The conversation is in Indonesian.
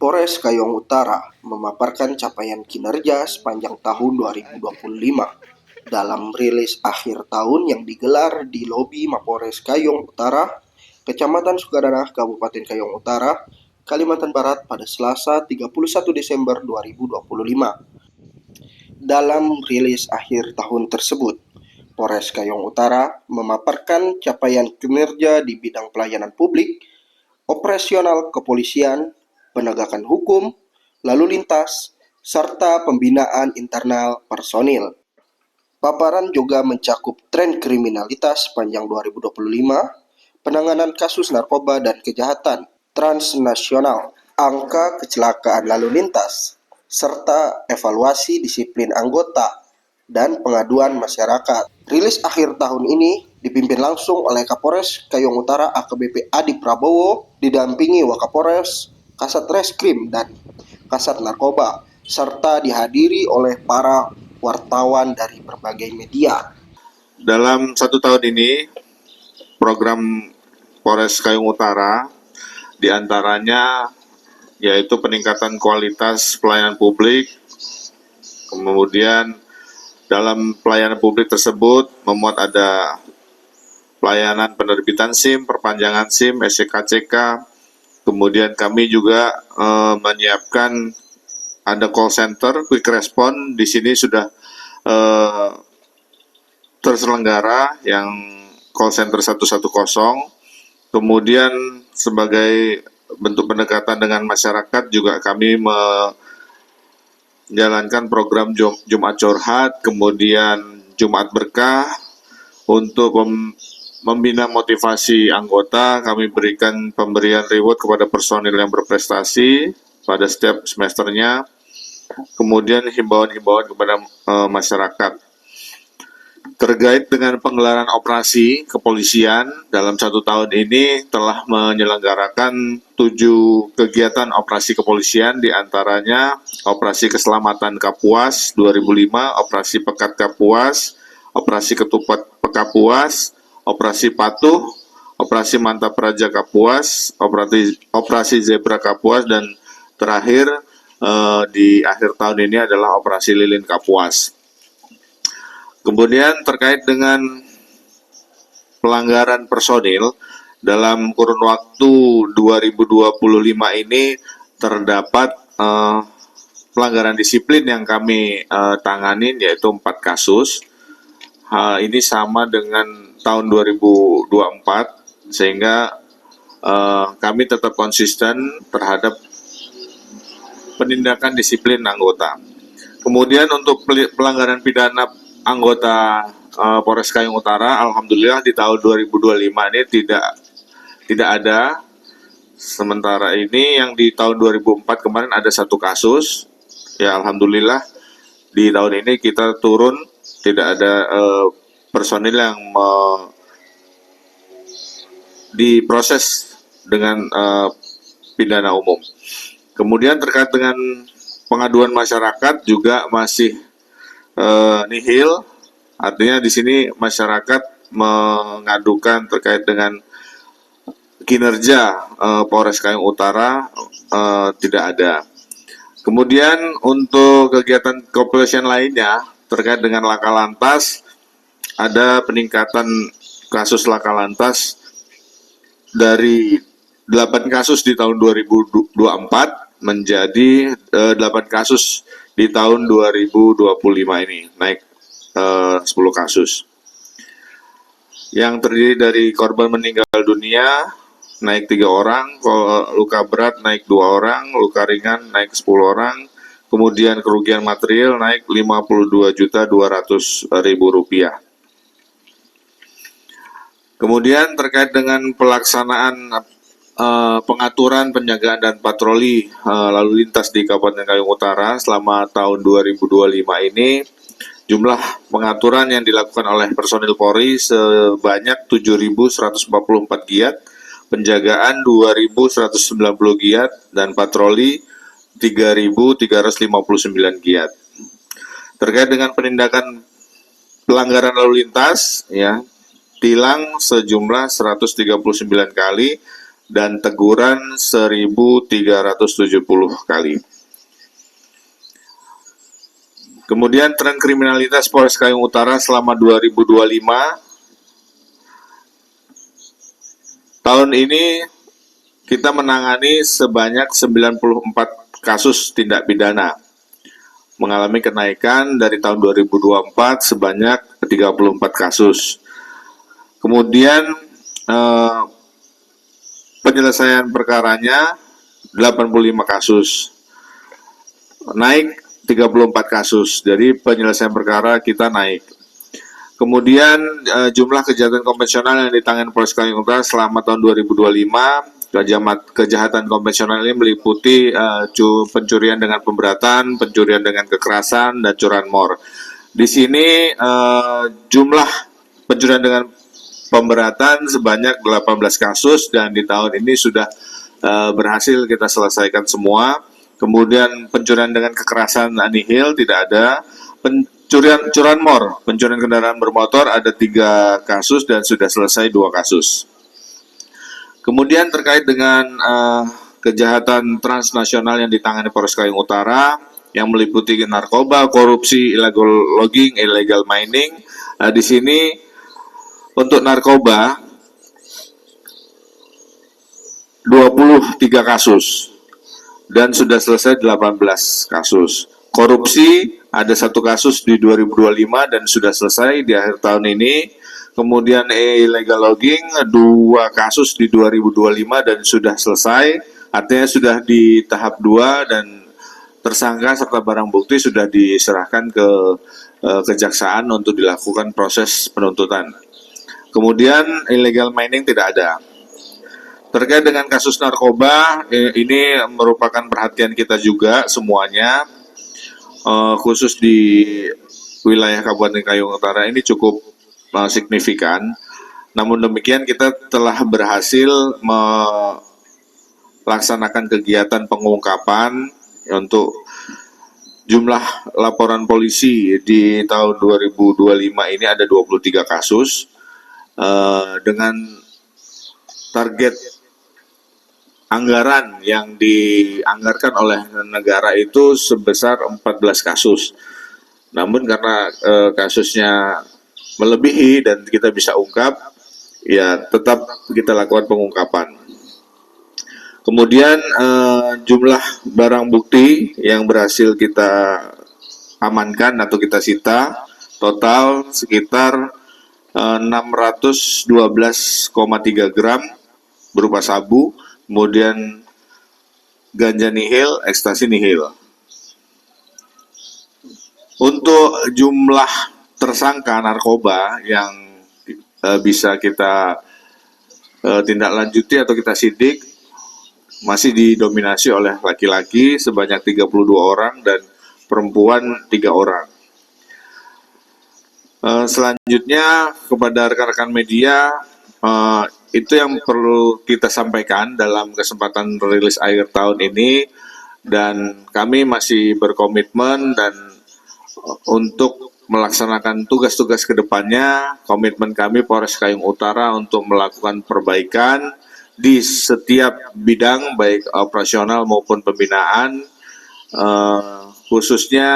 Polres Kayong Utara memaparkan capaian kinerja sepanjang tahun 2025 dalam rilis akhir tahun yang digelar di lobi Mapolres Kayong Utara, Kecamatan Sukadanah, Kabupaten Kayong Utara, Kalimantan Barat pada Selasa 31 Desember 2025. Dalam rilis akhir tahun tersebut, Polres Kayong Utara memaparkan capaian kinerja di bidang pelayanan publik, operasional kepolisian, penegakan hukum, lalu lintas, serta pembinaan internal personil. Paparan juga mencakup tren kriminalitas sepanjang 2025, penanganan kasus narkoba dan kejahatan transnasional, angka kecelakaan lalu lintas, serta evaluasi disiplin anggota dan pengaduan masyarakat. Rilis akhir tahun ini dipimpin langsung oleh Kapolres Kayong Utara AKBP Adi Prabowo, didampingi Wakapolres, Kasat Reskrim, dan Kasat Narkoba, serta dihadiri oleh para wartawan dari berbagai media. Dalam 1 tahun ini, program Polres Kayong Utara diantaranya yaitu peningkatan kualitas pelayanan publik, kemudian dalam pelayanan publik tersebut memuat ada pelayanan penerbitan SIM, perpanjangan SIM, SCKCK. Kemudian kami juga menyiapkan ada call center, quick response. Di sini sudah terselenggara yang call center 110. Kemudian sebagai bentuk pendekatan dengan masyarakat juga kami menjalankan program Jumat Curhat, kemudian Jumat Berkah. Untuk membina motivasi anggota, kami berikan pemberian reward kepada personil yang berprestasi pada setiap semesternya. Kemudian himbauan-himbauan kepada masyarakat. Terkait dengan penggelaran operasi kepolisian, dalam 1 tahun ini telah menyelenggarakan 7 kegiatan operasi kepolisian, diantaranya Operasi Keselamatan Kapuas 2005, Operasi Pekat Kapuas, Operasi Ketupat Pekapuas, Operasi Patuh, Operasi Mantap Raja Kapuas, Operasi Zebra Kapuas, dan terakhir di akhir tahun ini adalah Operasi Lilin Kapuas. Kemudian terkait dengan pelanggaran personil, dalam kurun waktu 2025 ini terdapat pelanggaran disiplin yang kami tanganin, yaitu 4 kasus. Hal ini sama dengan tahun 2024, sehingga kami tetap konsisten terhadap penindakan disiplin anggota. Kemudian untuk pelanggaran pidana anggota Polres Kayong Utara, alhamdulillah di tahun 2025 ini tidak ada. Sementara ini yang di tahun 2004 kemarin ada 1 kasus. Ya, alhamdulillah di tahun ini kita turun, tidak ada personil yang diproses dengan pidana umum. Kemudian terkait dengan pengaduan masyarakat juga masih nihil, artinya di sini masyarakat mengadukan terkait dengan kinerja Polres Kayong Utara tidak ada. Kemudian untuk kegiatan kepolisian lainnya terkait dengan laka lantas, ada peningkatan kasus laka lantas dari 8 kasus di tahun 2024 menjadi 8 kasus di tahun 2025 ini, naik 10 kasus. Yang terdiri dari korban meninggal dunia naik 3 orang, luka berat naik 2 orang, luka ringan naik 10 orang, kemudian kerugian material naik Rp52.200.000. Kemudian terkait dengan pelaksanaan pengaturan, penjagaan, dan patroli lalu lintas di Kabupaten Kayong Utara selama tahun 2025 ini, jumlah pengaturan yang dilakukan oleh personil Polri sebanyak 7.144 giat, penjagaan 2.190 giat, dan patroli 3.359 giat. Terkait dengan penindakan pelanggaran lalu lintas, ya, tilang sejumlah 139 kali, dan teguran 1.370 kali. Kemudian tren kriminalitas Polres Kayong Utara selama 2025, tahun ini kita menangani sebanyak 94 kasus tindak pidana, mengalami kenaikan dari tahun 2024 sebanyak 34 kasus. Kemudian penyelesaian perkaranya 85 kasus, naik 34 kasus, jadi penyelesaian perkara kita naik. Kemudian jumlah kejahatan konvensional yang ditangani Polres Kayong Utara selama tahun 2025, kejahatan konvensional ini meliputi pencurian dengan pemberatan, pencurian dengan kekerasan, dan curanmor. Di sini jumlah pencurian dengan pemberatan sebanyak 18 kasus dan di tahun ini sudah berhasil kita selesaikan semua. Kemudian pencurian dengan kekerasan nihil tidak ada. Curanmor, pencurian kendaraan bermotor ada 3 kasus dan sudah selesai 2 kasus. Kemudian terkait dengan kejahatan transnasional yang ditangani Polres Kayong Utara yang meliputi narkoba, korupsi, illegal logging, illegal mining. Di sini untuk narkoba 23 kasus dan sudah selesai 18 kasus. Korupsi ada 1 kasus di 2025 dan sudah selesai di akhir tahun ini. Kemudian illegal logging 2 kasus di 2025 dan sudah selesai. Artinya sudah di tahap 2 dan tersangka serta barang bukti sudah diserahkan ke kejaksaan untuk dilakukan proses penuntutan. Kemudian illegal mining tidak ada. Terkait dengan kasus narkoba, ini merupakan perhatian kita juga semuanya, khusus di wilayah Kabupaten Kayong Utara ini cukup signifikan. Namun demikian kita telah berhasil melaksanakan kegiatan pengungkapan untuk jumlah laporan polisi di tahun 2025 ini ada 23 kasus dengan target anggaran yang dianggarkan oleh negara itu sebesar 14 kasus. Namun karena kasusnya melebihi dan kita bisa ungkap, ya tetap kita lakukan pengungkapan. Kemudian jumlah barang bukti yang berhasil kita amankan atau kita sita total sekitar 612,3 gram berupa sabu, kemudian ganja nihil, ekstasi nihil. Untuk jumlah tersangka narkoba yang bisa kita tindak lanjuti atau kita sidik masih didominasi oleh laki-laki sebanyak 32 orang dan perempuan 3 orang. Selanjutnya kepada rekan-rekan media, itu yang perlu kita sampaikan dalam kesempatan rilis akhir tahun ini, dan kami masih berkomitmen dan untuk melaksanakan tugas-tugas ke depannya. Komitmen kami Polres Kayong Utara untuk melakukan perbaikan di setiap bidang baik operasional maupun pembinaan, khususnya